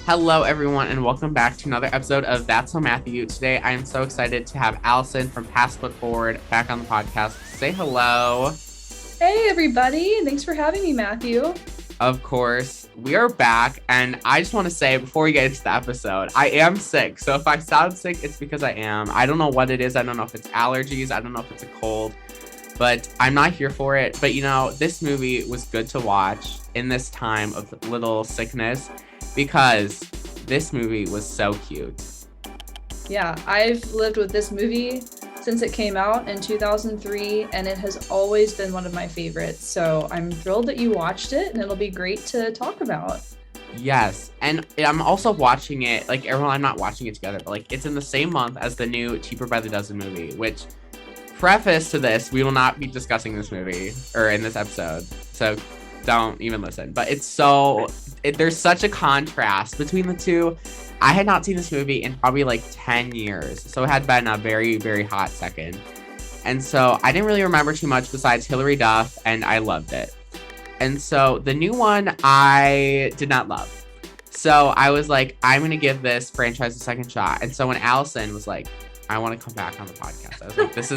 Hello, everyone, and welcome back to another episode of That's So Matthew. Today, I am so excited to have Allison from Past Foot Forward back on the podcast. Say hello. Hey, everybody. Thanks for having me, Matthew. Of course, we are back, and I just want to say before we get into the episode, I am sick. So if I sound sick, it's because I am. I don't know what it is. I don't know if it's allergies. I don't know if it's a cold, but I'm not here for it. But this movie was good to watch in this time of little sickness because this movie was so cute. Yeah, I've lived with this movie since it came out in 2003, and it has always been one of my favorites. So I'm thrilled that you watched it, and it'll be great to talk about. Yes, and I'm also watching it, like everyone, I'm not watching it together, but like it's in the same month as the new Cheaper by the Dozen movie, which, preface to this, we will not be discussing this movie or in this episode, so don't even listen. But there's such a contrast between the two. I had not seen this movie in probably like 10 years, so it had been a very, very hot second. And so I didn't really remember too much besides Hilary Duff, and I loved it. And so the new one I did not love. So I was like, I'm gonna give this franchise a second shot. And so when Allison was like, I want to come back on the podcast, I was like, this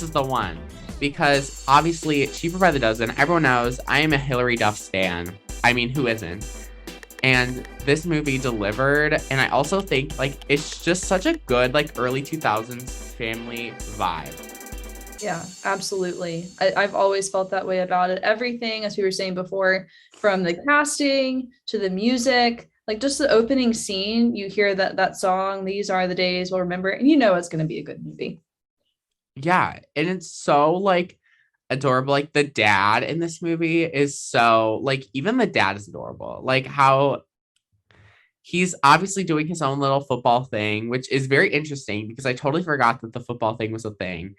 is the one. Because obviously, Cheaper by the Dozen, everyone knows I am a Hilary Duff stan. I mean, who isn't? And this movie delivered, and I also think like it's just such a good like early 2000s family vibe. Yeah, absolutely. I've always felt that way about it. Everything, as we were saying before, from the casting to the music, like just the opening scene, you hear that song, "These Are the Days We'll Remember," and you know it's going to be a good movie. Yeah, and it's so like adorable. Like the dad in this movie is so like even the dad is adorable. Like how he's obviously doing his own little football thing, which is very interesting because I totally forgot that the football thing was a thing.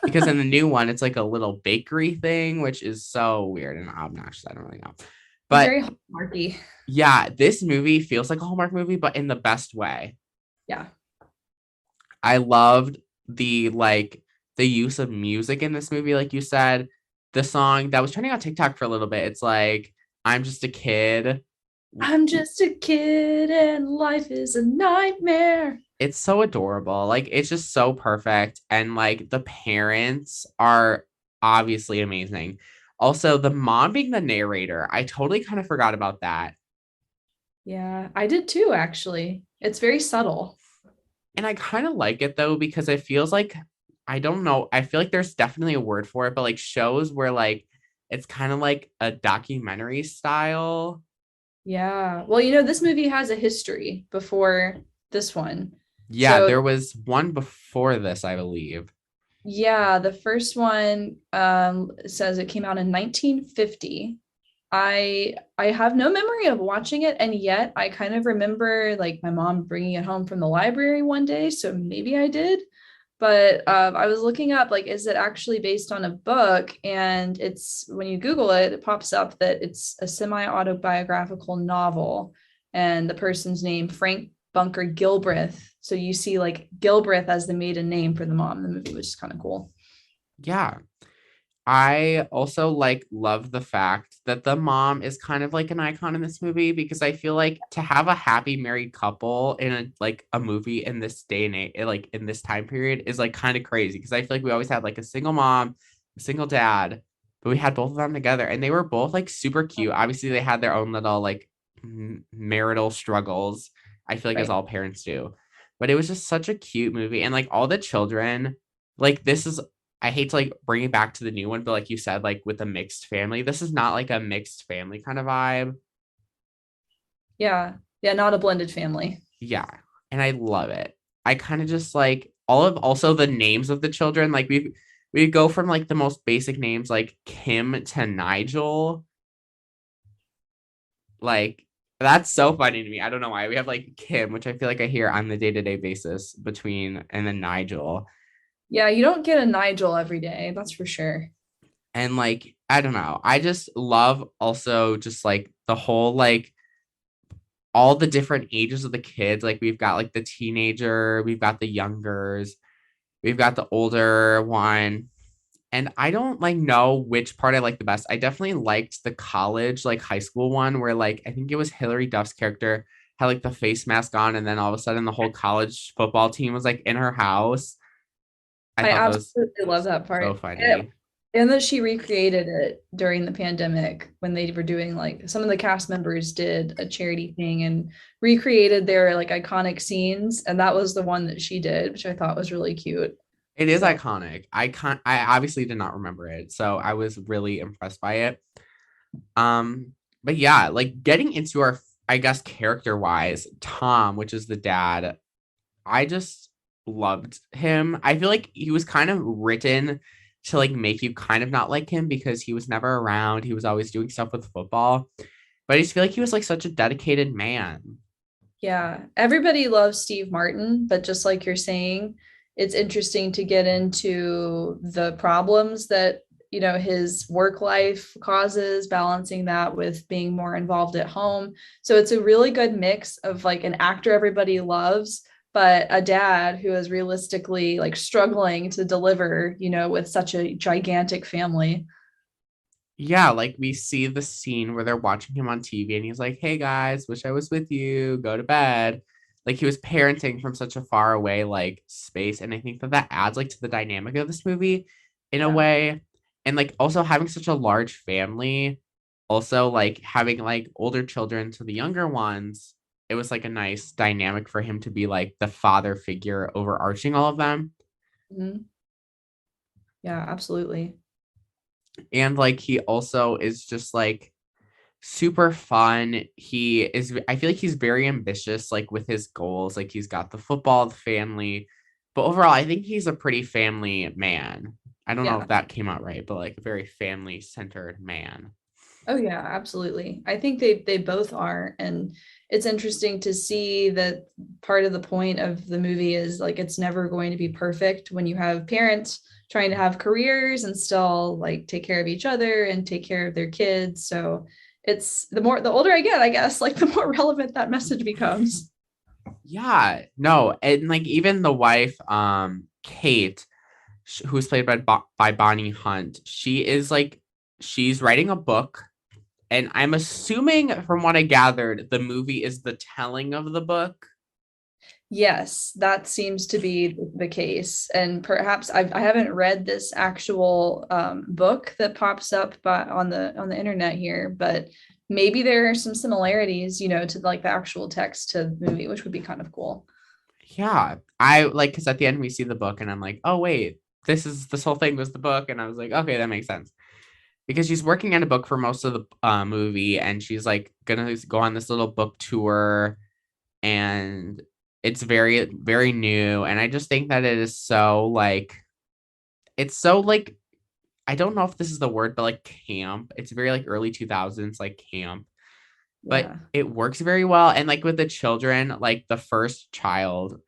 Because in the new one, it's like a little bakery thing, which is so weird and obnoxious. I don't really know. He's But very hallmarky. yeah, this movie feels like a Hallmark movie, but in the best way. Yeah. I loved the use of music in this movie, like you said. The song that was trending on TikTok for a little bit, it's like, I'm just a kid. I'm just a kid and life is a nightmare. It's so adorable. Like, it's just so perfect. And like the parents are obviously amazing. Also, the mom being the narrator, I totally kind of forgot about that. Yeah, I did too, actually. It's very subtle. And I kind of like it though, because it feels like, I don't know, I feel like there's definitely a word for it, but like shows where like it's kind of like a documentary style. Yeah. Well, this movie has a history before this one. Yeah, So, there was one before this, I believe. yeah, the first one says it came out in 1950. I have no memory of watching it, and yet I kind of remember like my mom bringing it home from the library one day, so maybe I did. But I was looking up like, is it actually based on a book? And it's when you Google it, it pops up that it's a semi-autobiographical novel, and the person's name Frank Bunker Gilbreth. So you see like Gilbreth as the maiden name for the mom in the movie, which is kind of cool. Yeah. I also like love the fact that the mom is kind of like an icon in this movie because I feel like to have a happy married couple in a movie in this day and age, like in this time period is like kind of crazy because I feel like we always had like a single mom, a single dad, but we had both of them together and they were both like super cute. Obviously they had their own little like marital struggles. I feel like as Right. all parents do. But it was just such a cute movie and like all the children like this is I hate to like bring it back to the new one, but like you said, like with a mixed family, this is not like a mixed family kind of vibe. Yeah. Yeah, not a blended family. Yeah. And I love it. I kind of just like all of also the names of the children. Like we go from like the most basic names like Kim to Nigel. Like that's so funny to me. I don't know why. We have like Kim, which I feel like I hear on the day-to-day basis between and then Nigel. Yeah, you don't get a Nigel every day, that's for sure. And like, I don't know. I just love also just like the whole like all the different ages of the kids. Like we've got like the teenager, we've got the youngers, we've got the older one. And I don't like know which part I like the best. I definitely liked the college, like high school one where like I think it was Hilary Duff's character had like the face mask on, and then all of a sudden the whole college football team was like in her house. I I thought that was absolutely love that so part. funny. And that she recreated it during the pandemic when they were doing like some of the cast members did a charity thing and recreated their like iconic scenes. And that was the one that she did, which I thought was really cute. It is So iconic. I obviously did not remember it, so I was really impressed by it. Um, but yeah, like getting into our, I guess, character wise, Tom, which is the dad, I just loved him. I feel like he was kind of written to like make you kind of not like him because he was never around. He was always doing stuff with football. But I just feel like he was like such a dedicated man. yeah, everybody loves Steve Martin, but just like you're saying, it's interesting to get into the problems that, his work life causes, balancing that with being more involved at home. So it's a really good mix of like an actor everybody loves, but a dad who is realistically like struggling to deliver, with such a gigantic family. Yeah, like we see the scene where they're watching him on TV and he's like, "Hey guys, wish I was with you. Go to bed." Like he was parenting from such a far away like space, and I think that that adds like to the dynamic of this movie in a Yeah. way. And like also having such a large family, also like having like older children to the younger ones, it was like a nice dynamic for him to be like the father figure overarching all of them. Mhm. Yeah, absolutely. And like he also is just like super fun. He is, I feel like he's very ambitious, like with his goals. Like he's got the football, the family, but overall, I think he's a pretty family man. I don't know Yeah. if that came out right, but like a very family centered man. Oh yeah, absolutely. I think they both are, and it's interesting to see that part of the point of the movie is like it's never going to be perfect when you have parents trying to have careers and still like take care of each other and take care of their kids. So it's the older I get, I guess, like the more relevant that message becomes. Yeah, no, and like even the wife, Kate, who's played by Bonnie Hunt, she is like, she's writing a book. And I'm assuming from what I gathered, the movie is the telling of the book. Yes, that seems to be the case. And perhaps I haven't read this actual book that pops up on the internet here, but maybe there are some similarities, to like the actual text to the movie, which would be kind of cool. Yeah, I like because at the end we see the book and I'm like, oh wait, this whole thing was the book, and I was like, okay, that makes sense because she's working on a book for most of the movie, and she's like gonna go on this little book tour, and it's very very new, and I just think that it is so like it's so like I don't know if this is the word, but like camp. It's very like early 2000s like camp, but Yeah. it works very well. And like with the children, like the first child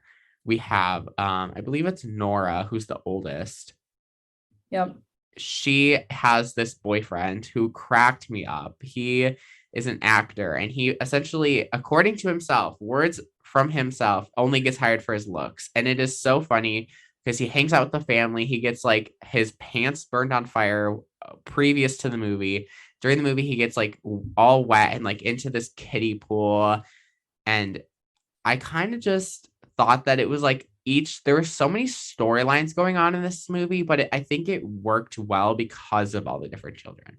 we have, I believe it's Nora, who's the oldest. Yep. She has this boyfriend who cracked me up. He is an actor, and he essentially, according to himself, words from himself, only gets hired for his looks. And it is so funny because he hangs out with the family. He gets like his pants burned on fire previous to the movie. During the movie, he gets like all wet and like into this kiddie pool. And I kind of just thought that it was like there were so many storylines going on in this movie, but I think it worked well because of all the different children.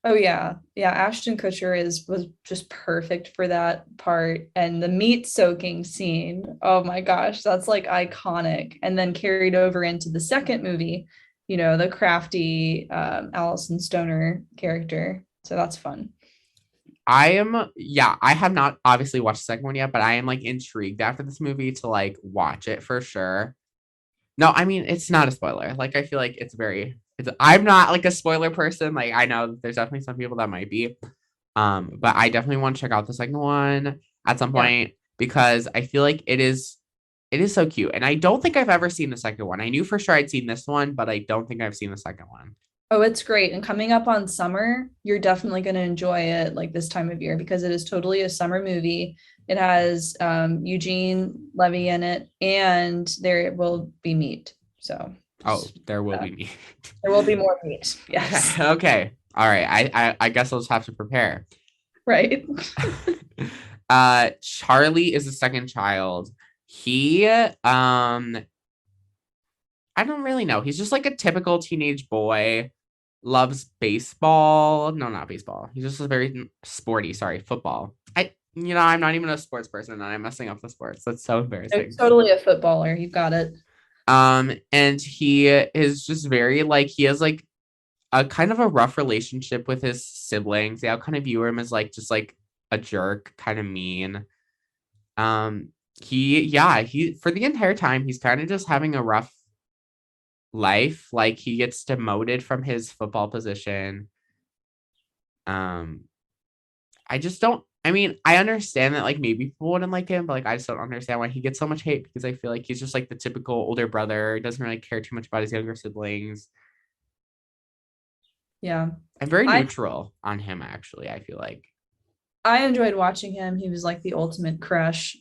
Oh yeah. Yeah, Ashton Kutcher was just perfect for that part. And the meat soaking scene, oh my gosh, that's like iconic. And then carried over into the second movie, the crafty Allison Stoner character. So that's fun. Yeah, I have not obviously watched the second one yet, but I am like intrigued after this movie to like watch it for sure. No, I mean, it's not a spoiler. Like, I feel like I'm not like a spoiler person. Like, I know there's definitely some people that might be. But I definitely want to check out the second one at some Yeah. point because I feel like it is so cute. And I don't think I've ever seen the second one. I knew for sure I'd seen this one, but I don't think I've seen the second one. Oh, it's great. And coming up on summer, you're definitely going to enjoy it like this time of year because it is totally a summer movie. It has Eugene Levy in it, and there will be meat. So Oh, there will uh, be me. there will be more meat. Okay. Yes. Okay. All right. I guess I'll just have to prepare. Right. Charlie is the second child. He I don't really know. He's just like a typical teenage boy. Loves baseball. No, not baseball. He's just a very sporty, sorry, football. I'm not even a sports person and I'm messing up the sports. That's so You're embarrassing. totally a footballer. You got it. And he is just very like he has like a kind of a rough relationship with his siblings. They all kind of view him as like just like a jerk, kind of mean. Um, he for the entire time he's kind of just having a rough life. Like he gets demoted from his football position. Um, I just don't. I mean, I understand that like maybe people wouldn't like him, but like I just don't understand why he gets so much hate because I feel like he's just like the typical older brother. He doesn't really care too much about his younger siblings. Yeah. I'm very I neutral on him actually. I feel like. I enjoyed watching him. He was like the ultimate crush,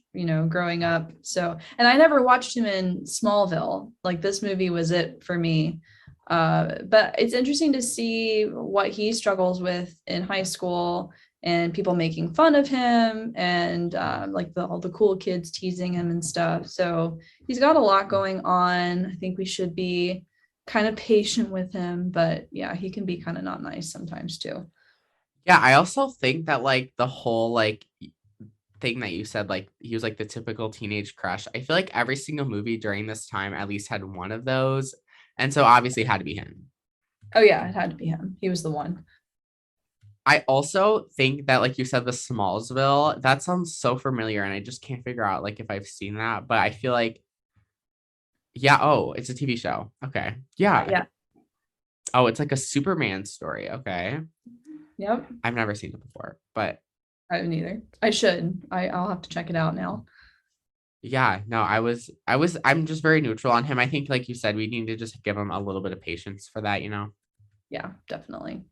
growing up. So, and I never watched him in Smallville. Like this movie was it for me. But it's interesting to see what he struggles with in high school and people making fun of him and like all the cool kids teasing him and stuff. So he's got a lot going on. I think we should be kind of patient with him, but yeah, he can be kind of not nice sometimes too. Yeah, I also think that like the whole like thing that you said, like he was like the typical teenage crush. I feel like every single movie during this time at least had one of those. And so obviously it had to be him. Oh yeah, it had to be him. He was the one. I also think that like you said, the Smallsville, that sounds so familiar, and I just can't figure out like if I've seen that, but I feel like yeah, oh, it's a TV show. Okay. Yeah. Yeah. Oh, it's like a Superman story. Okay. Yep. I've never seen it before, but I haven't either. I should. I'll have to check it out now. yeah, no, I'm just very neutral on him. I think, like you said, we need to just give him a little bit of patience for that. Yeah, definitely.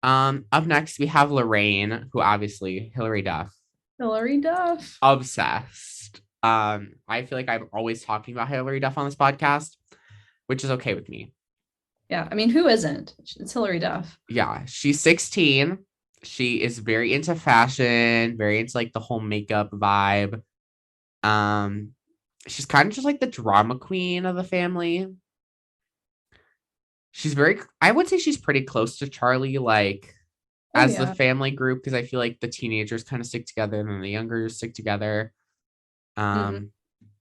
Up next we have Lorraine, who obviously Hilary Duff, Hilary Duff. obsessed. I feel like I'm always talking about Hilary Duff on this podcast, which is okay with me. Yeah, I mean, who isn't? It's Hilary Duff. Yeah, she's 16. She is very into fashion, very into like the whole makeup vibe. Um, she's kind of just like the drama queen of the family. I would say she's pretty close to Charlie, like Oh as the yeah. family group, because I feel like the teenagers kind of stick together and then the younger stick together. Mhm. Um,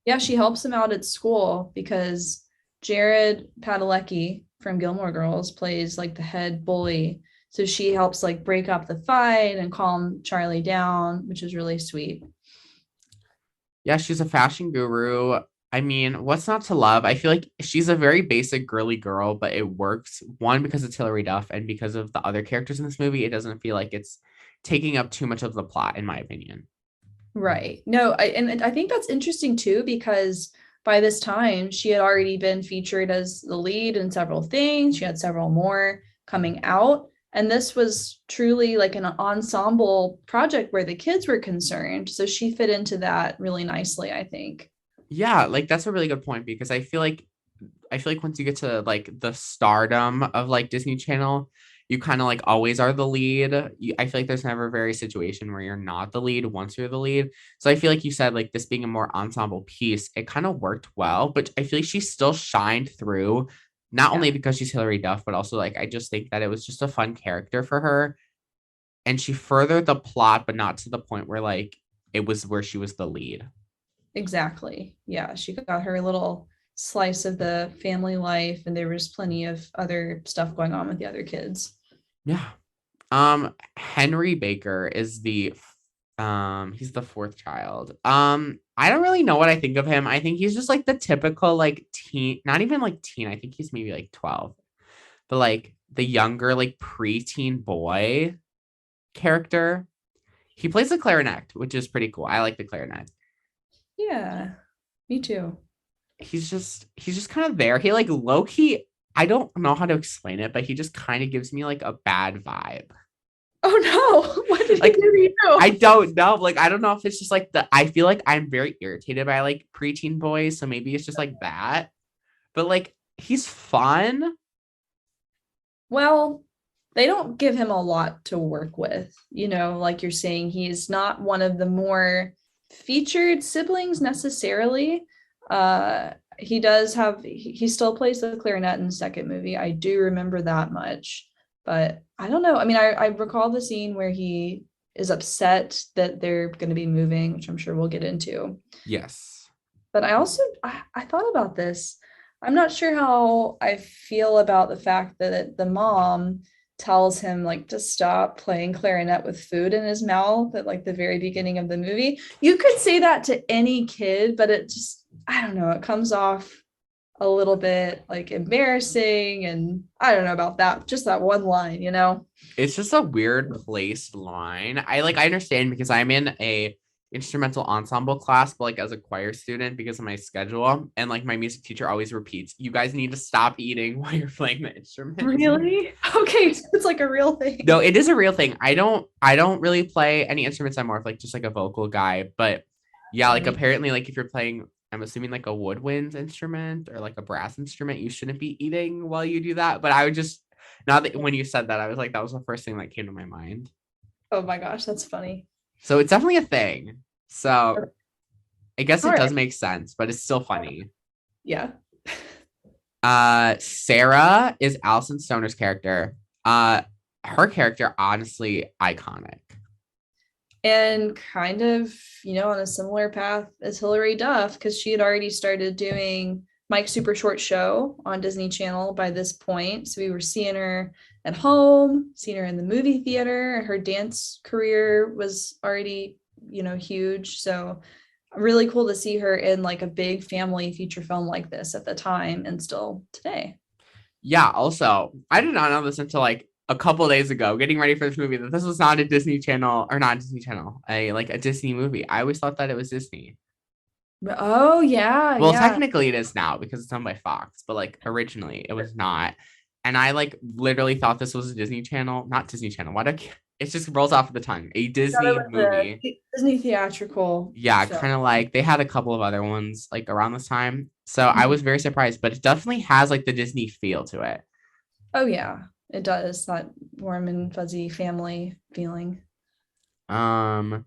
Yeah, she helps him out at school because Jared Padalecki from Gilmore Girls plays like the head bully. So she helps like break up the fight and calm Charlie down, which is really sweet. yeah, she's a fashion guru. I mean, what's not to love? I feel like she's a very basic girly girl, but it works. One, because it's Hilary Duff, and because of the other characters in this movie, it doesn't feel like it's taking up too much of the plot, in my opinion. Right. No, and I think that's interesting too, because by this time she had already been featured as the lead in several things. She had several more coming out. And this was truly like an ensemble project where the kids were concerned. So she fit into that really nicely, I think. Yeah, like that's a really good point because I feel like once you get to like the stardom of like Disney Channel, you kind of like always are the lead. I feel like there's never a very situation where you're not the lead once you're the lead. So I feel like you said like this being a more ensemble piece, it kind of worked well, but I feel like she still shined through, not Yeah, only because she's Hilary Duff, but also like I just think that it was just a fun character for her. And she furthered the plot, but not to the point where like it was where she was the lead. exactly. Yeah, she got her little slice of the family life, and there was plenty of other stuff going on with the other kids. Yeah. Henry Baker is he's the fourth child. I don't really know what I think of him. I think he's just like the typical like teen, not even like teen. I think he's maybe like 12. But like the younger like preteen boy character. He plays the clarinet, which is pretty cool. I like the clarinet. Yeah, me too. He's just kind of there. He like low key, I don't know how to explain it, but he just kind of gives me like a bad vibe. Oh no, what did he Like do to you? I don't know. Like, I don't know if it's just like I feel like I'm very irritated by like preteen boys. So maybe it's just like that. But like, he's fun. Well, they don't give him a lot to work with. Like you're saying, he's not one of the more featured siblings necessarily. He does have, he still plays the clarinet in the second movie. I do remember that much, but I don't know. I mean, I recall the scene where he is upset that they're going to be moving, which I'm sure we'll get into. Yes. But I thought about this. I'm not sure how I feel about the fact that the mom tells him like to stop playing clarinet with food in his mouth at like the very beginning of the movie. You could say that to any kid, but it just, I don't know, it comes off a little bit like embarrassing, and I don't know about that, just that one line. It's just a weird placed line. I understand because I'm in a instrumental ensemble class, but like as a choir student because of my schedule, and like my music teacher always repeats, you guys need to stop eating while you're playing the instruments. Really? Okay, so it's like a real thing. No, it is a real thing. I don't really play any instruments. I'm more of like just like a vocal guy. But yeah, like Me. apparently like if you're playing, I'm assuming like a woodwind instrument or like a brass instrument, you shouldn't be eating while you do that. But I would just now that when you said that, I was like, that was the first thing that came to my mind. Oh my gosh, that's funny. So it's definitely a thing. So I guess All it does right. make sense, but it's still funny. Yeah. Sarah is Allison Stoner's character. Her character, honestly, iconic. And kind of, on a similar path as Hilary Duff, because she had already started doing Mike's Super Short Show on Disney Channel by this point. So we were seeing her at home, seeing her in the movie theater. Her dance career was already, huge. So really cool to see her in like a big family feature film like this at the time and still today. Yeah, also, I did not know this until like a couple days ago, getting ready for this movie, that this was not a Disney Channel or not a Disney Channel, a Disney movie. I always thought that it was Disney. Oh yeah, Well, yeah. technically it is now because it's owned by Fox, but like originally it was not. And I like literally thought this was a Disney Channel, not Disney Channel. What it just rolls off the tongue. A Thought it Disney was movie. a Disney theatrical Yeah, film. kind of like they had a couple of other ones like around this time. So I Mhm. was very surprised, but it definitely has like the Disney feel to it. Oh yeah, it does. That warm and fuzzy family feeling. Um,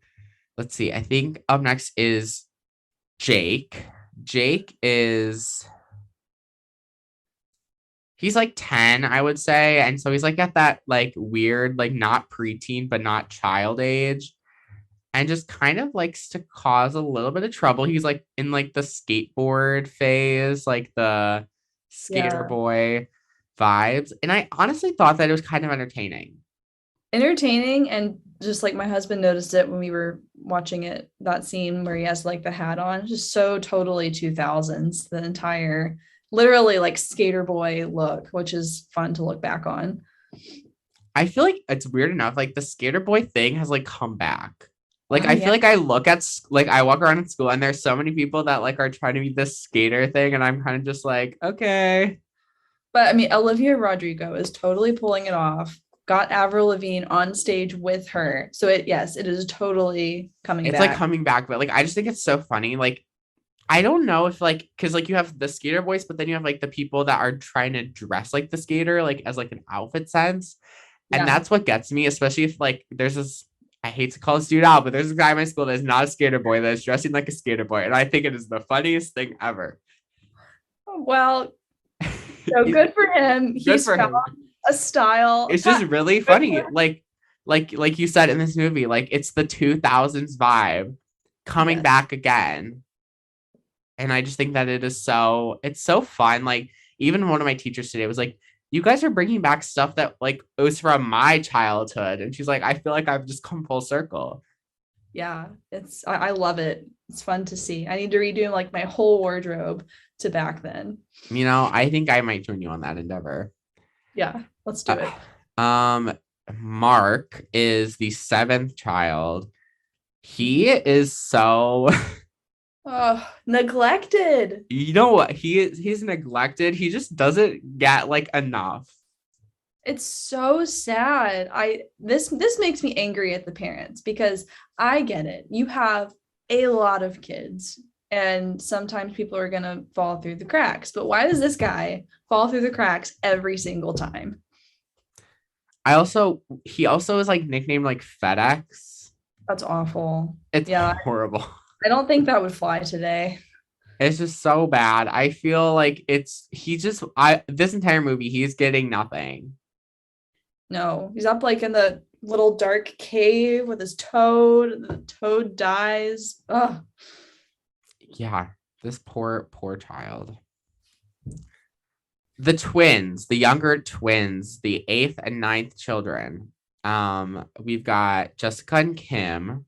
let's see. I think up next is Jake. Jake is he's like 10, I would say. And so he's like at that like weird, like not preteen, but not child age. And just kind of likes to cause a little bit of trouble. He's like in like the skateboard phase, like the skater Yeah. boy vibes. And I honestly thought that it was kind of entertaining. Entertaining, and just like my husband noticed it when we were watching it, that scene where he has like the hat on, just so totally 2000s, the entire literally like skater boy look, which is fun to look back on. I feel like it's weird enough. Like the skater boy thing has like come back. Like Oh I yeah. feel like I look at like I walk around in school and there's so many people that like are trying to be this skater thing, and I'm kind of just like, okay. But I mean, Olivia Rodrigo is totally pulling it off. Got Avril Lavigne on stage with her. So yes, it is totally coming It's like back. coming back, but like I just think it's so funny. Like I don't know if like because like you have the skater boys, but then you have like the people that are trying to dress like the skater, like as like an outfit sense. And Yeah. that's what gets me, especially if like there's this I hate to call this dude out, but there's a guy in my school that's not a skater boy that's dressing like a skater boy. And I think it is the funniest thing ever. Well, so good for him. Good He's for found him. a style. It's just really Good funny. for Like you said in this movie, like it's the 2000s vibe coming Yes. back again. And I just think that it's so fun. Like even one of my teachers today was like, you guys are bringing back stuff that like was from my childhood. And she's like, I feel like I've just come full circle. Yeah, I love it. It's fun to see. I need to redo like my whole wardrobe to back then. I think I might join you on that endeavor. Yeah, let's do it. Uh, um, Mark is the seventh child. He is so Oh, neglected. you know what? He's neglected. He just doesn't get like enough. It's so sad. This makes me angry at the parents because I get it. You have a lot of kids and sometimes people are going to fall through the cracks. But why does this guy fall through the cracks every single time? He also is like nicknamed like FedEx. That's awful. It's Yeah, horrible. I don't think that would fly today. It's just so bad. I feel like this entire movie, he's getting nothing. No, he's up like in the little dark cave with his toad, and the toad dies. Ugh. Yeah, this poor child. The twins, the younger twins, the eighth and ninth children. We've got Jessica and Kim.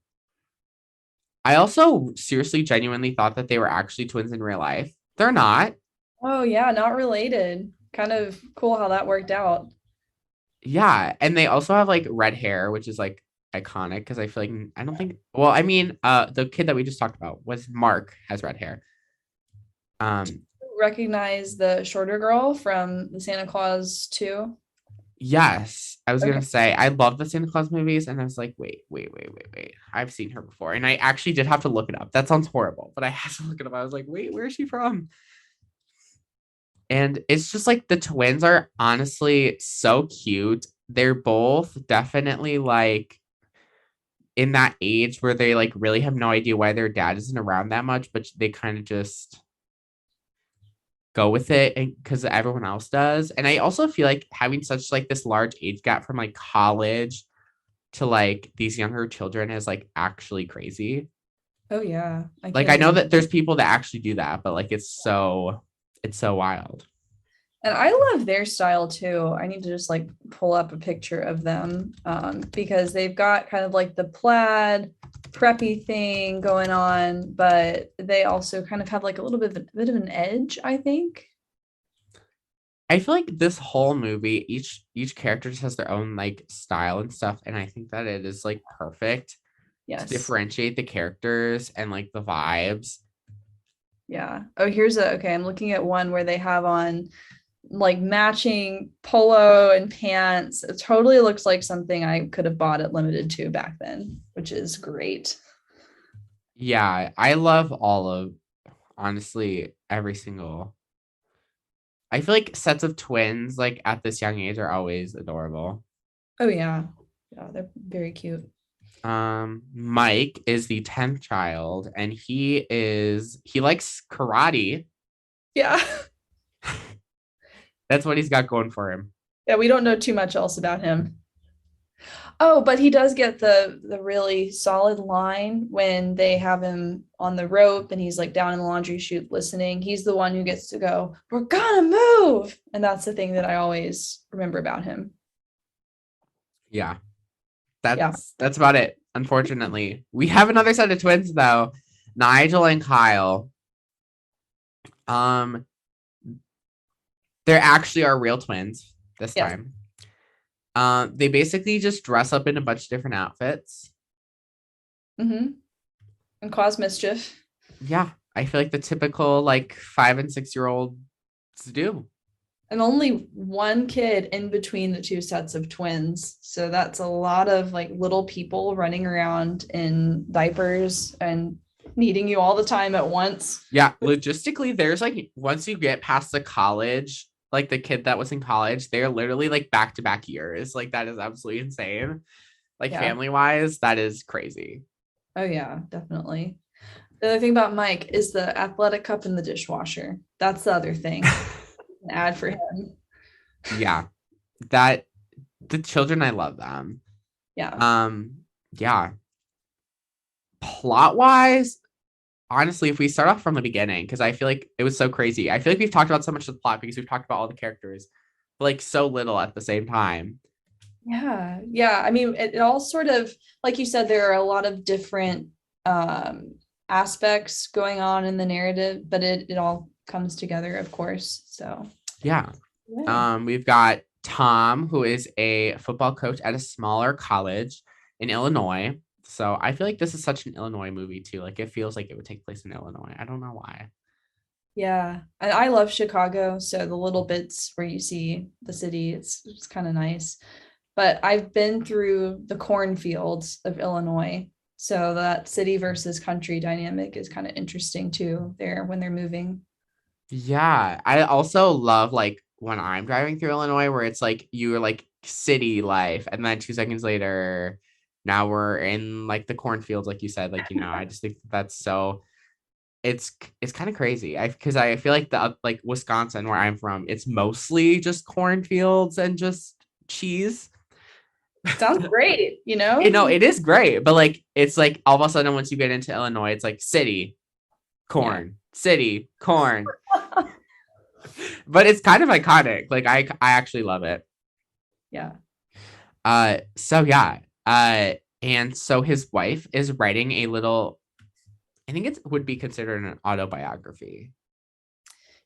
I also seriously, genuinely thought that they were actually twins in real life. They're not. Oh yeah, not related. Kind of cool how that worked out. Yeah, and they also have like red hair, which is like iconic because I feel like I don't think. Well, I mean, the kid that we just talked about was Mark has red hair. Um, Recognize the shorter girl from the Santa Claus 2? yes, I was Okay. gonna say I love the Santa Claus movies, and I was like, wait, I've seen her before, and I actually did have to look it up. That sounds horrible, but I had to look it up. I was like, wait, where is she from? And it's just like the twins are honestly so cute. They're both definitely like in that age where they like really have no idea why their dad isn't around that much, but they kind of just go with it and because everyone else does. And I also feel like having such like this large age gap from like college to like these younger children is like actually crazy. Oh yeah, I Like can't I know even. that there's people that actually do that, but like it's so wild. And I love their style too. I need to just like pull up a picture of them because they've got kind of like the plaid preppy thing going on, but they also kind of have like a little bit of an edge, I think. I feel like this whole movie, each character just has their own like style and stuff, and I think that it is like perfect to Yes. differentiate the characters and like the vibes. Yeah. Oh, okay, I'm looking at one where they have on like matching polo and pants. It totally looks like something I could have bought at Limited Too back then, which is great. Yeah, I love all of honestly every single. I feel like sets of twins like at this young age are always adorable. Oh yeah. Yeah, they're very cute. Mike is the 10th child and he likes karate. Yeah. That's what he's got going for him. Yeah, we don't know too much else about him. Oh, but he does get the really solid line when they have him on the rope and he's like down in the laundry chute listening. He's the one who gets to go, "We're gonna move." And that's the thing that I always remember about him. Yeah. Yeah. That's about it. Unfortunately, we have another set of twins though, Nigel and Kyle. Um, they actually are real twins this Yes. time. They basically just dress up in a bunch of different outfits. Mm-hmm. And cause mischief. Yeah, I feel like the typical like 5 and 6 year olds do. And only one kid in between the two sets of twins. So that's a lot of like little people running around in diapers and needing you all the time at once. Yeah, logistically, there's like once you get past the college, like the kid that was in college, they're literally like back to back years. Like that is absolutely insane. Like Yeah. family wise, that is crazy. Oh yeah, definitely. The other thing about Mike is the athletic cup in the dishwasher. That's the other thing. An ad for him. Yeah, that the children, I love them. Yeah. Yeah. Plot wise, honestly, if we start off from the beginning, because I feel like it was so crazy. I feel like we've talked about so much of the plot because we've talked about all the characters, but like so little at the same time. Yeah. Yeah. I mean, it all sort of, like you said, there are a lot of different aspects going on in the narrative, but it all comes together, of course. So, Yeah. yeah. We've got Tom, who is a football coach at a smaller college in Illinois. So I feel like this is such an Illinois movie too. Like it feels like it would take place in Illinois. I don't know why. Yeah. And I love Chicago. So the little bits where you see the city, it's kind of nice. But I've been through the cornfields of Illinois. So that city versus country dynamic is kind of interesting too there when they're moving. Yeah. I also love like when I'm driving through Illinois where it's like you're like city life, and then 2 seconds later, now we're in like the cornfields, like you said. Like, I just think that's so it's kind of crazy. Because I feel like the like Wisconsin, where I'm from, it's mostly just cornfields and just cheese. Sounds great, you know? It is great, but like it's like all of a sudden once you get into Illinois, it's like city, Yeah. corn, city, corn. But it's kind of iconic. Like I actually love it. Yeah. So yeah. And so his wife is writing a little, I think it would be considered an autobiography.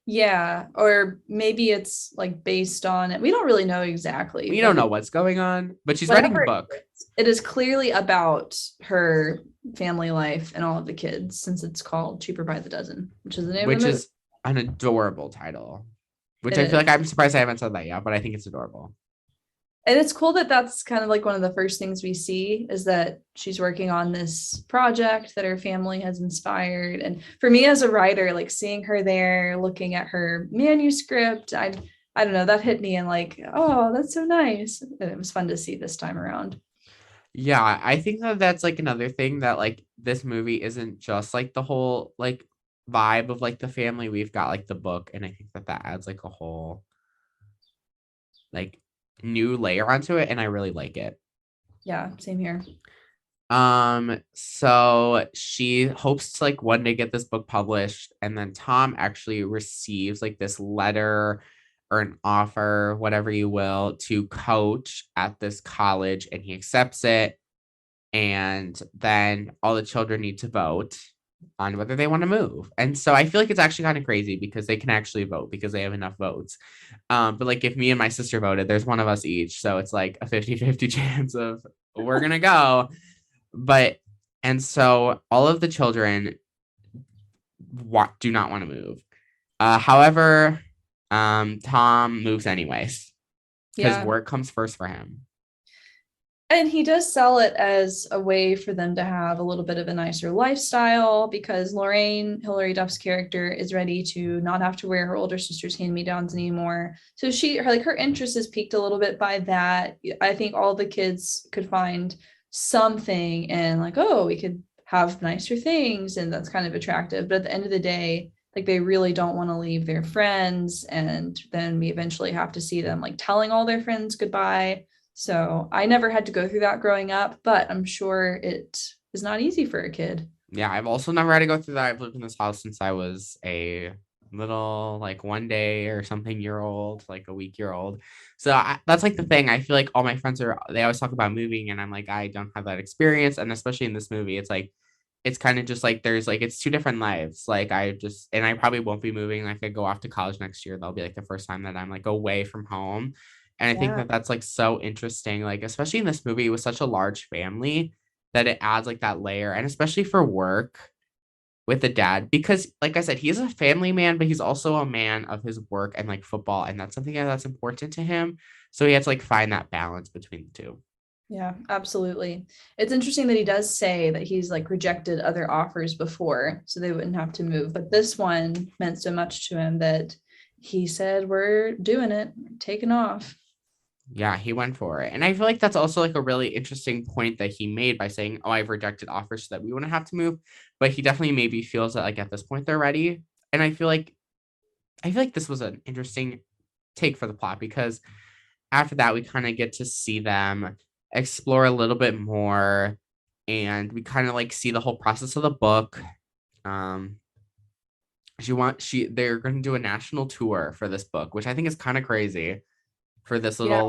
Yeah. Or maybe it's like based on it. We don't really know exactly, We but don't know what's going on, but she's writing the whatever book. it is clearly about her family life and all of the kids, since it's called Cheaper by the Dozen, which is the name of Which the movie. is an adorable title. Which It I feel is. like I'm surprised I haven't said that yet, but I think it's adorable. And it's cool that that's kind of like one of the first things we see is that she's working on this project that her family has inspired. And for me as a writer, like seeing her there, looking at her manuscript, I don't know, that hit me and like, oh, that's so nice. And it was fun to see this time around. Yeah, I think that that's like another thing that like this movie isn't just like the whole like vibe of like the family. We've got like the book, and I think that that adds like a whole like new layer onto it, and I really like it. Yeah, same here. So she hopes to like one day get this book published, and then Tom actually receives like this letter or an offer, whatever you will, to coach at this college, and he accepts it. And then all the children need to vote on whether they want to move. And so I feel like it's actually kind of crazy because they can actually vote because they have enough votes. But like if me and my sister voted, there's one of us each. So it's like a 50-50 chance of we're gonna go. But and so all of the children do not want to move. However, Tom moves anyways because Yeah. work comes first for him. And he does sell it as a way for them to have a little bit of a nicer lifestyle because Lorraine, Hilary Duff's character, is ready to not have to wear her older sister's hand-me-downs anymore. So her interest is piqued a little bit by that. I think all the kids could find something and like, oh, we could have nicer things, and that's kind of attractive. But at the end of the day, like they really don't want to leave their friends, and then we eventually have to see them like telling all their friends goodbye. So I never had to go through that growing up, but I'm sure it is not easy for a kid. Yeah, I've also never had to go through that. I've lived in this house since I was a little like 1 day or something year old, like a week year old. So that's like the thing. I feel like all my friends they always talk about moving, and I'm like, I don't have that experience. And especially in this movie, it's like, it's kind of just like there's like, it's two different lives. Like and I probably won't be moving. Like I go off to college next year. That'll be like the first time that I'm like away from home. And I think Yeah. that that's like so interesting. Like, especially in this movie, it was such a large family that it adds like that layer, and especially for work with the dad, because like I said, he is a family man, but he's also a man of his work and like football, and that's something that's important to him. So he has to like find that balance between the two. Yeah, absolutely. It's interesting that he does say that he's like rejected other offers before, so they wouldn't have to move. But this one meant so much to him that he said, we're doing it, taking off. Yeah, he went for it. And I feel like that's also like a really interesting point that he made by saying, "Oh, I've rejected offers so that we wouldn't have to move." But he definitely maybe feels that like at this point they're ready. And I feel like this was an interesting take for the plot, because after that we kind of get to see them explore a little bit more, and we kind of like see the whole process of the book. Um they're going to do a national tour for this book, which I think is kind of crazy for this Yeah.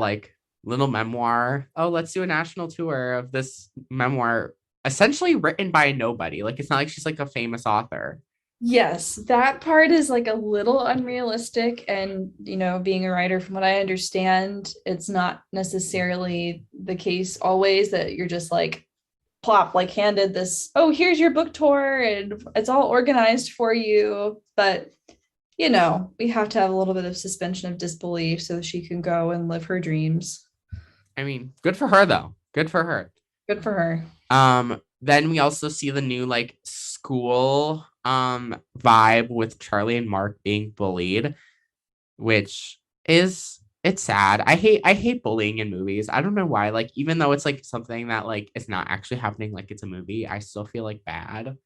little memoir. Oh, let's do a national tour of this memoir essentially written by nobody. Like it's not like she's like a famous author. Yes, that part is like a little unrealistic. And, being a writer, from what I understand, it's not necessarily the case always that you're just like plop, like handed this, oh, here's your book tour and it's all organized for you. But, we have to have a little bit of suspension of disbelief so she can go and live her dreams. I mean, good for her though. Good for her. Good for her. Then we also see the new like school vibe with Charlie and Mark being bullied, which is It's sad. I hate bullying in movies. I don't know why. Like, even though it's like something that like is not actually happening, like it's a movie, I still feel like bad.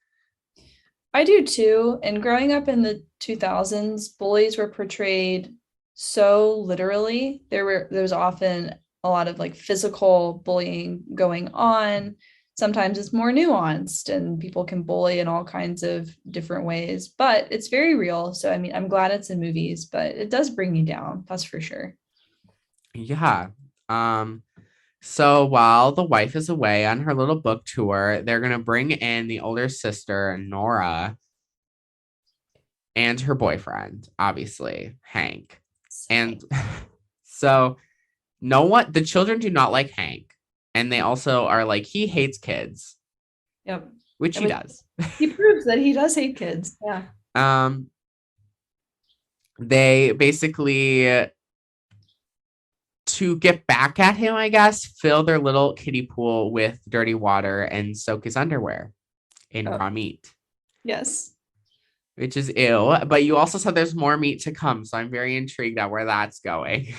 I do too. And growing up in the 2000s, bullies were portrayed so literally. There was often a lot of like physical bullying going on. Sometimes it's more nuanced and people can bully in all kinds of different ways, but it's very real. So I mean, I'm glad it's in movies, but it does bring you down, that's for sure. Yeah. Um, so while the wife is away on her little book tour, they're gonna bring in the older sister, Nora, and her boyfriend, obviously, Hank. And so the children do not like Hank. And they also are like, he hates kids, Yep. which And he which does. he proves that he does hate kids. Yeah. Um, they basically, to get back at him, I guess, fill their little kiddie pool with dirty water and soak his underwear in Oh, raw meat, yes. which is ill. But you also said there's more meat to come, so I'm very intrigued at where that's going.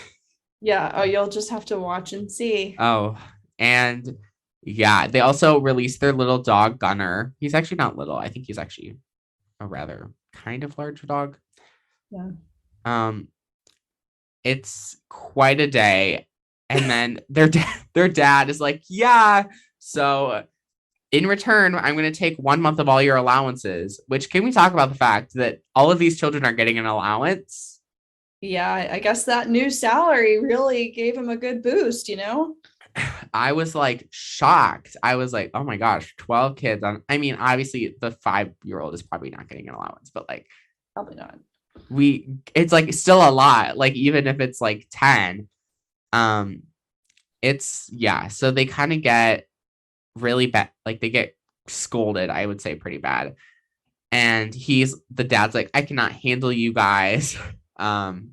Yeah. Oh, you'll just have to watch and see. Oh, and yeah, they also released their little dog Gunner. He's actually not little. I think he's actually a rather kind of large dog. Yeah. Um, it's quite a day. And then their dad is like, yeah, so in return, I'm going to take 1 month of all your allowances, which can we talk about the fact that all of these children are getting an allowance? Yeah, I guess that new salary really gave him a good boost, you know? I was like shocked. I was like, oh my gosh, 12 kids. I mean, obviously the 5-year-old is probably not getting an allowance, but like Probably not. it's like still a lot. Like even if it's like 10, um, it's yeah. So they kind of get really bad. Like they get scolded, I would say pretty bad. And the dad's like, I cannot handle you guys. Um,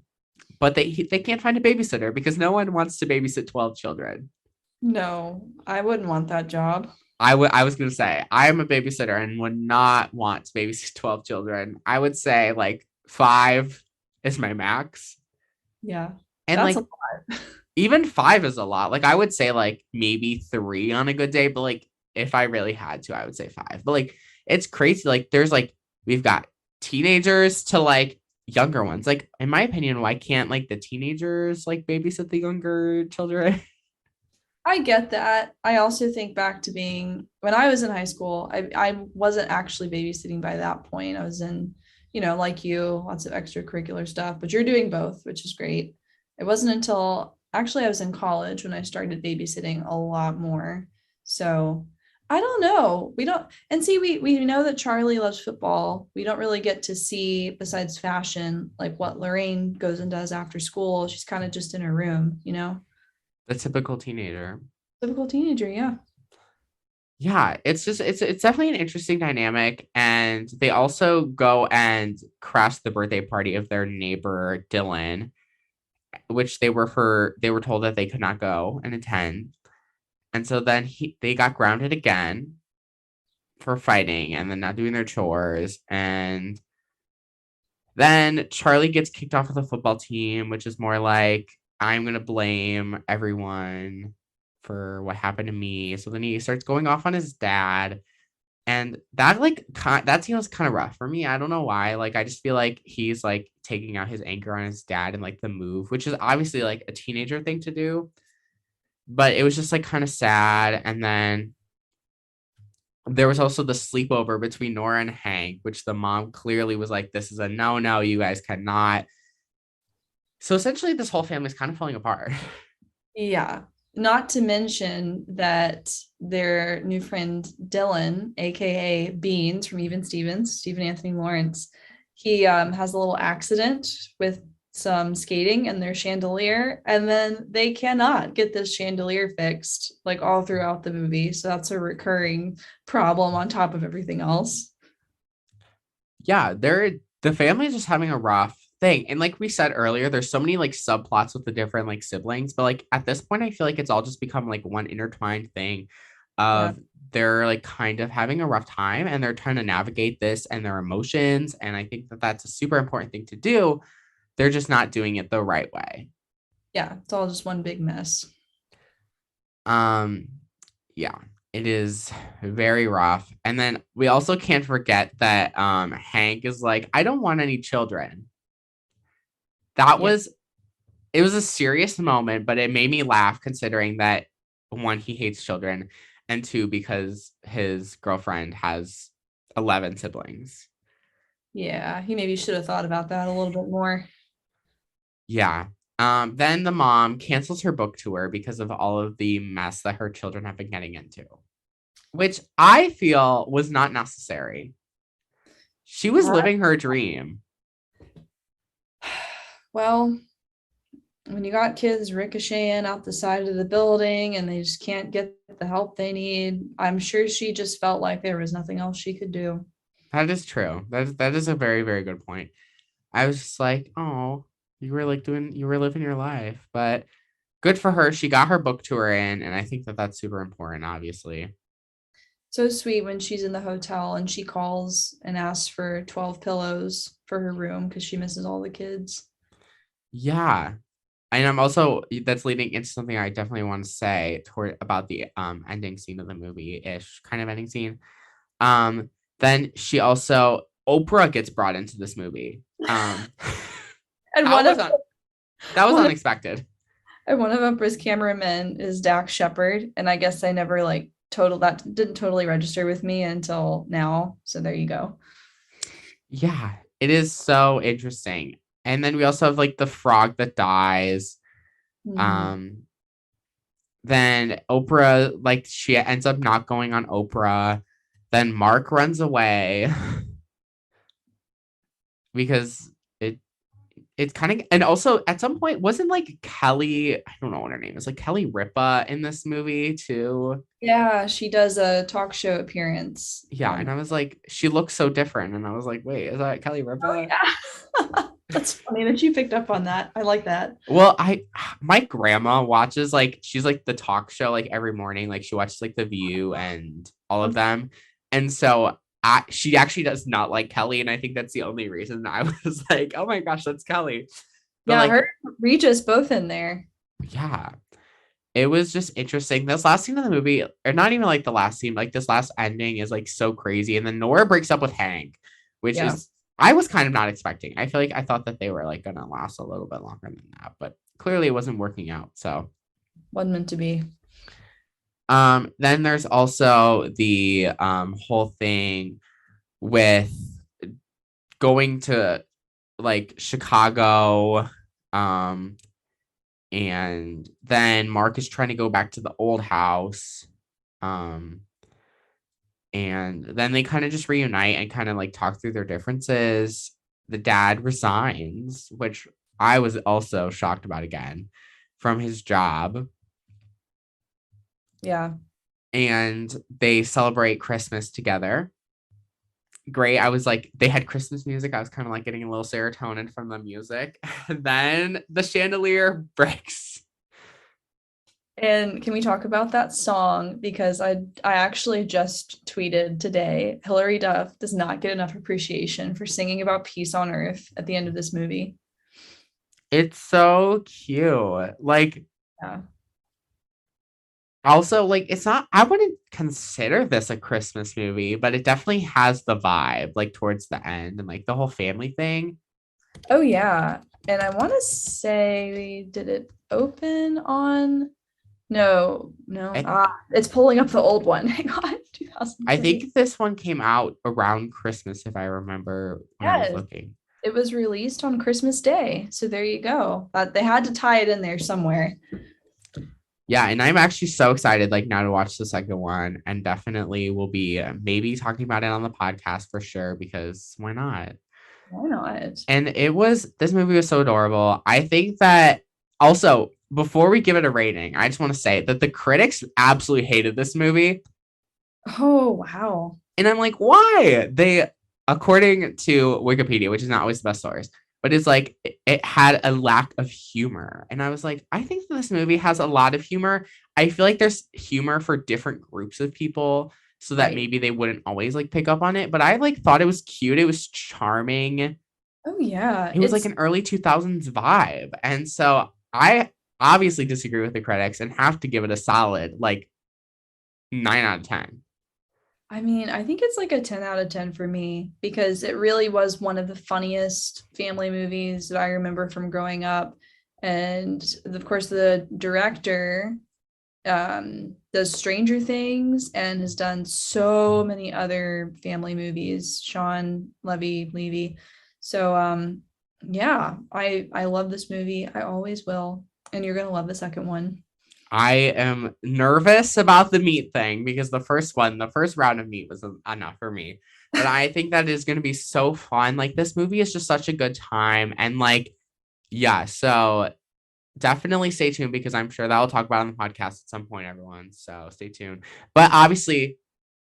but they can't find a babysitter because no one wants to babysit 12 children. No, I wouldn't want that job. I was gonna say I am a babysitter and would not want to babysit 12 children. I would say like 5 is my max. Yeah, And that's a like lot. even 5 is a lot. Like I would say like maybe 3 on a good day, but like if I really had to, I would say 5. But like it's crazy. Like there's like we've got teenagers to like younger ones. Like in my opinion, why can't like the teenagers like babysit the younger children? I get that. I also think back to being when I was in high school, I wasn't actually babysitting by that point. I was in, like you, lots of extracurricular stuff, but you're doing both, which is great. It wasn't until actually I was in college when I started babysitting a lot more. So I don't know. We don't, and see, we know that Charlie loves football. We don't really get to see, besides fashion, like what Lorraine goes and does after school. She's kind of just in her room, you know? The typical teenager. Typical teenager, yeah. Yeah, it's definitely an interesting dynamic. And they also go and crash the birthday party of their neighbor Dylan, which they were told that they could not go and attend. And so then they got grounded again for fighting and then not doing their chores. And then Charlie gets kicked off of the football team, which is more like, I'm going to blame everyone for what happened to me. So then he starts going off on his dad. And that that scene was kind of rough for me. I don't know why. Like I just feel like he's like taking out his anger on his dad and like the move, which is obviously like a teenager thing to do. But it was just like kind of sad. And then there was also the sleepover between Nora and Hank, which the mom clearly was like, this is a no, you guys cannot. So essentially, this whole family is kind of falling apart. Yeah. Not to mention that their new friend Dylan, aka Beans from Even Stevens, Stephen Anthony Lawrence, he has a little accident with some skating and their chandelier, and then they cannot get this chandelier fixed like all throughout the movie. So that's a recurring problem on top of everything else. Yeah, the family is just having a rough thing. And like we said earlier, there's so many like subplots with the different like siblings, but like at this point, I feel like it's all just become like one intertwined thing Yeah. of they're like kind of having a rough time and they're trying to navigate this and their emotions. And I think that that's a super important thing to do. They're just not doing it the right way. Yeah, it's all just one big mess. Um, yeah, it is very rough. And then we also can't forget that Hank is like, I don't want any children. That Yeah. was it was a serious moment, but it made me laugh considering that one, he hates children, and two, because his girlfriend has 11 siblings. Yeah, he maybe should have thought about that a little bit more. Yeah. Then the mom cancels her book tour because of all of the mess that her children have been getting into, which I feel was not necessary. She was Uh, living her dream. well, when you got kids ricocheting out the side of the building and they just can't get the help they need, I'm sure she just felt like there was nothing else she could do. That is true. That is a very, very good point. I was just like, oh, you were living your life. But good for her. She got her book tour in, and I think that that's super important, obviously. So sweet when she's in the hotel and she calls and asks for 12 pillows for her room because she misses all the kids. Yeah. And I'm also that's leading into something I definitely want to say toward about the ending scene of the movie-ish kind of ending scene. Um, then she also Oprah gets brought into this movie. And How was that? That was one of unexpected. and one of Oprah's cameramen is Dax Shepard, and I guess I never like total that didn't totally register with me until now. So there you go. Yeah, it is so interesting. And then we also have like the frog that dies. Mhm. Um, then Oprah, like she ends up not going on Oprah. Then Mark runs away because it it's kind of and also at some point wasn't like Kelly, I don't know what her name is, like Kelly Ripa in this movie too. Yeah, she does a talk show appearance. Yeah, and I was like, she looks so different, and I was like, wait, is that Kelly Oh Ripa? yeah. That's funny that you picked up on that. I like that. Well, I my grandma watches like she's like the talk show like every morning. Like she watches like The View and all of them. And so she actually does not like Kelly. And I think that's the only reason I was like, oh my gosh, that's Kelly. But Yeah, like, her and Regis both in there. yeah, it was just interesting. This last scene of the movie, or not even like the last scene, like this last ending is like so crazy. And then Nora breaks up with Hank, which Yeah, is I was kind of not expecting. I feel like I thought that they were like gonna last a little bit longer than that, but clearly it wasn't working out. So wasn't meant to be. then there's also the whole thing with going to like Chicago. Um and then Mark is trying to go back to the old house. Um and then they kind of just reunite and kind of like talk through their differences. The dad resigns, which I was also shocked about again, from his job. Yeah. And they celebrate Christmas together. Great. I was like, they had Christmas music. I was kind of like getting a little serotonin from the music. And then the chandelier breaks. And can we talk about that song? Because I actually just tweeted today, Hilary Duff does not get enough appreciation for singing about peace on earth at the end of this movie. It's so cute. Like, Yeah. also, like, it's not, I wouldn't consider this a Christmas movie, but it definitely has the vibe, like, towards the end and like the whole family thing. Oh yeah. And I want to say, did it open on? No, no. I, It's pulling up the old one. Hang on, I 2003. think this one came out around Christmas, if I remember when I was Yes, looking. it was released on Christmas Day. So there you go. They had to tie it in there somewhere. Yeah, and I'm actually so excited like now to watch the second one and definitely will be maybe talking about it on the podcast for sure because why not? Why not? And this movie was so adorable. I think that also before we give it a rating, I just want to say that the critics absolutely hated this movie. Oh, wow. And I'm like, why? They, according to Wikipedia, which is not always the best source, but it's like it had a lack of humor. And I was like, I think that this movie has a lot of humor. I feel like there's humor for different groups of people so that Right. maybe they wouldn't always like pick up on it. But I like thought it was cute. It was charming. Oh, yeah. It was like an early 2000s vibe. And so I obviously disagree with the critics and have to give it a solid like 9 out of 10. I mean, I think it's like a 10 out of 10 for me because it really was one of the funniest family movies that I remember from growing up. And of course, the director does Stranger Things and has done so many other family movies, Sean Levy. So yeah, I love this movie. I always will. And you're gonna love the second one. I am nervous about the meat thing because the first round of meat was enough for me. But I think that is going to be so fun. Like, this movie is just such a good time. And like, yeah, so definitely stay tuned because I'm sure that I'll talk about it on the podcast at some point, everyone. So stay tuned. But obviously,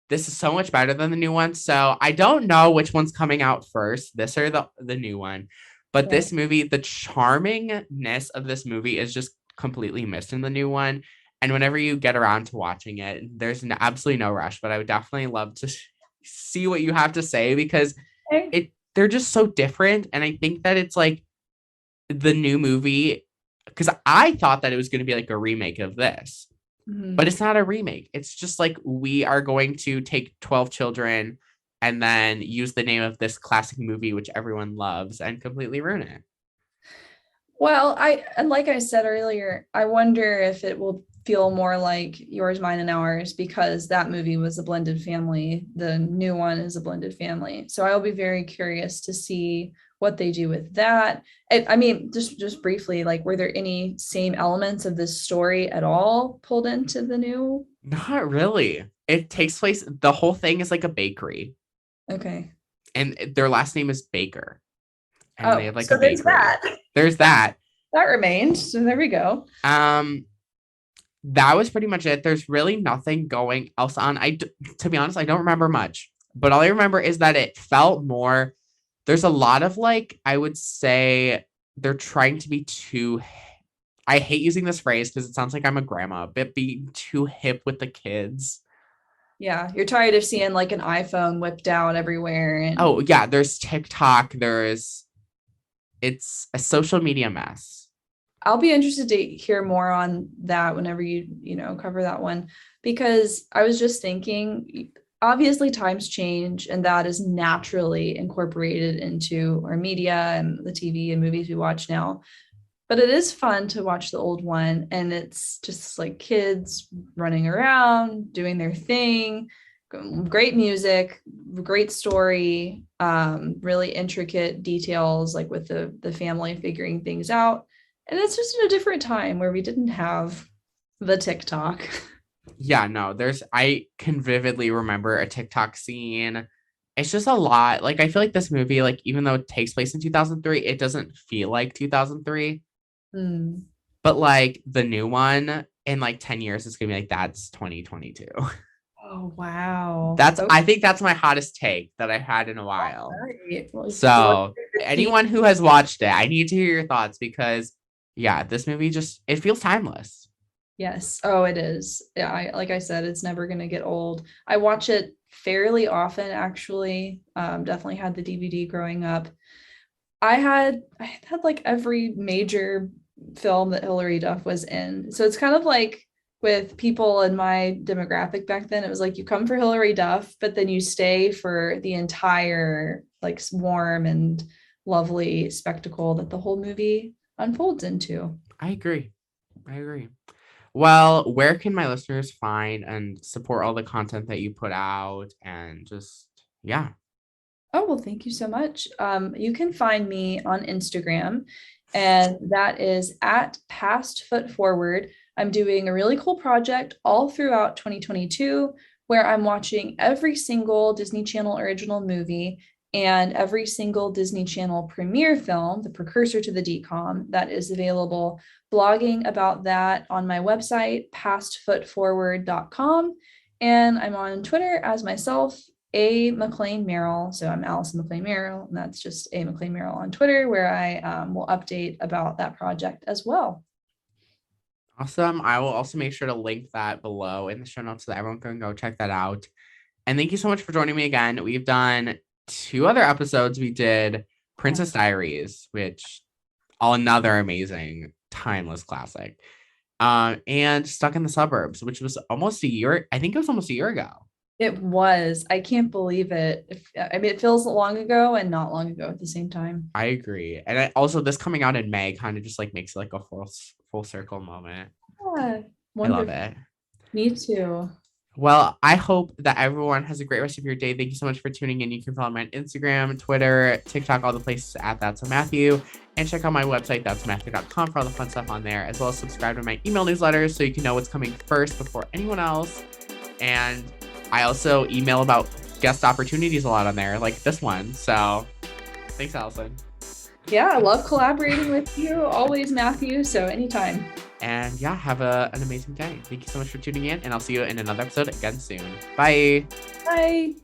this is so much better than the new one. So I don't know which one's coming out first, this or the new one. But Yeah. this movie, the charmingness of this movie is just completely missed in the new one. And whenever you get around to watching it, there's absolutely no rush. But I would definitely love to see what you have to say because Okay. they're just so different. And I think that it's like the new movie, because I thought that it was going to be like a remake of this, but Mhm. it's not a remake. It's just like we are going to take 12 children and then use the name of this classic movie, which everyone loves, and completely ruin it. Well, and like I said earlier, I wonder if it will feel more like Yours, Mine, and Ours because that movie was a blended family. The new one is a blended family. So I'll be very curious to see what they do with that. I mean, just briefly, like, were there any same elements of this story at all pulled into the new? Not really. It takes place, the whole thing is like a bakery, Okay. and their last name is Baker, and they Oh, have like a so there's bakery. that. There's that. That remained. So there we go. Um, that was pretty much it. There's really nothing going else on. To be honest, I don't remember much, but all I remember is that it felt more. There's a lot of like, I would say they're trying to be too. I hate using this phrase because it sounds like I'm a grandma, but being too hip with the kids. Yeah, you're tired of seeing like an iPhone whipped out everywhere and Oh yeah, there's TikTok. It's a social media mess. I'll be interested to hear more on that whenever you cover that one because I was just thinking obviously times change and that is naturally incorporated into our media and the TV and movies we watch now. But it is fun to watch the old one and it's just like kids running around, doing their thing, great music, great story, really intricate details like with the family figuring things out and it's just in a different time where we didn't have the TikTok. Yeah, no, I can vividly remember a TikTok scene. It's just a lot. Like, I feel like this movie, like, even though it takes place in 2003, it doesn't feel like 2003. Hmm. But like the new one in like 10 years, it's gonna be like that's 2022. Oh wow. I think that's my hottest take that I've had in a while. Okay. Well, look So at the tea. anyone who has watched it, I need to hear your thoughts because yeah, this movie just it feels timeless. Yes. Oh, it is. Yeah, like I said, it's never gonna get old. I watch it fairly often, actually. Definitely had the DVD growing up. I had like every major film that Hilary Duff was in. So it's kind of like with people in my demographic back then, it was like you come for Hilary Duff, but then you stay for the entire like warm and lovely spectacle that the whole movie unfolds into. I agree. I agree. Well, where can my listeners find and support all the content that you put out and just yeah. Oh, well, thank you so much. You can find me on Instagram, and that is at Past Foot Forward. I'm doing a really cool project all throughout 2022 where I'm watching every single Disney Channel original movie and every single Disney Channel premiere film, the precursor to the DCOM, that is available, blogging about that on my website, pastfootforward.com. And I'm on Twitter as myself, A McLean Merrill. So I'm Allison McLean Merrill, and that's just A McLean Merrill on Twitter, where I will update about that project as well. Awesome. I will also make sure to link that below in the show notes so that everyone can go check that out. And thank you so much for joining me again. We've done 2 other episodes. We did Princess Diaries, which all another amazing timeless classic. And Stuck in the Suburbs, which was almost a year. I think it was almost a year ago. It was. I can't believe it. I mean, it feels long ago and not long ago at the same time. I agree. And also this coming out in May kind of just like makes it like a full circle moment. Yeah, I love wonderful. it. Me too. Well, I hope that everyone has a great rest of your day. Thank you so much for tuning in. You can follow me on Instagram, Twitter, TikTok, all the places at That's a Matthew. And check out my website, that'smatthew.com, for all the fun stuff on there, as well as subscribe to my email newsletters so you can know what's coming first before anyone else. And I also email about guest opportunities a lot on there, like this one. So thanks, Allison. Yeah, I love collaborating with you. Always, Matthew. So anytime. And yeah, have an amazing day. Thank you so much for tuning in, and I'll see you in another episode again soon. Bye. Bye.